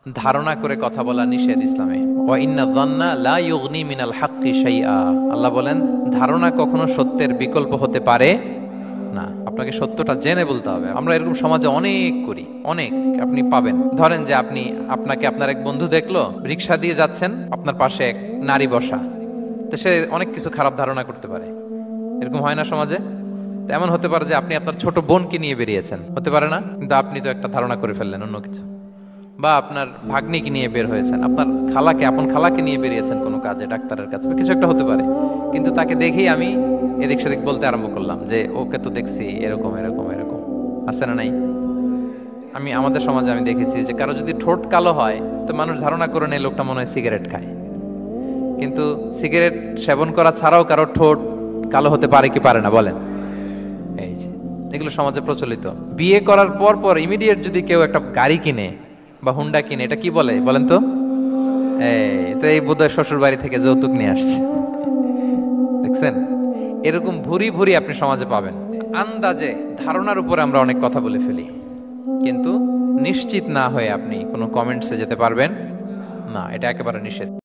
ধারণা করে কথা বলা নিষেধ ইসলামে। ওয়া ইন্না যান্না লা ইউগনি মিনাল হাক্কি শাইআ, আল্লাহ বলেন ধারণা কখনো সত্যের বিকল্প হতে পারে না। আপনাকে সত্যটা জেনে বলতে হবে। আমরা এরকম সমাজে অনেক করি, অনেক আপনি পাবেন। ধরেন যে আপনাকে আপনার এক বন্ধু দেখলো, রিক্সা দিয়ে যাচ্ছেন, আপনার পাশে এক নারী বসা, তো সে অনেক কিছু খারাপ ধারণা করতে পারে। এরকম হয় না সমাজে? এমন হতে পারে যে আপনি আপনার ছোট বোনকে নিয়ে বেরিয়েছেন, হতে পারে না? কিন্তু আপনি তো একটা ধারণা করে ফেললেন অন্য কিছু। বা আপনার ভাগ্নিকে নিয়ে বের হয়েছেন, আপনার আপন খালাকে নিয়ে বেরিয়েছেন কোনো কাজে, ডাক্তারের কাছে, কিছু একটা হতে পারে। কিন্তু তাকে দেখেই আমি এদিক সেদিক বলতে আরম্ভ করলাম যে ওকে তো দেখছি এরকম এরকম এরকম। আছে না নাই? আমাদের সমাজে আমি দেখেছি যে কারো যদি ঠোঁট কালো হয় তো মানুষ ধারণা করে নেয় লোকটা মনে হয় সিগারেট খায়। কিন্তু সিগারেট সেবন করা ছাড়াও কারো ঠোঁট কালো হতে পারে কি পারে না বলেন? এই যে এগুলো সমাজে প্রচলিত। বিয়ে করার পর ইমিডিয়েট যদি কেউ একটা গাড়ি কিনে বা হুন্ডা কিনে, এটা কি বলে বলেন তো? এই বোধহয় শ্বশুর বাড়ি থেকে যৌতুক নিয়ে আসছে। দেখছেন, এরকম ভুরি ভুরি আপনি সমাজে পাবেন। আন্দাজে ধারণার উপরে আমরা অনেক কথা বলে ফেলি, কিন্তু নিশ্চিত না হয়ে আপনি কোনো কমেন্টসে যেতে পারবেন না, এটা একেবারে নিষেধ।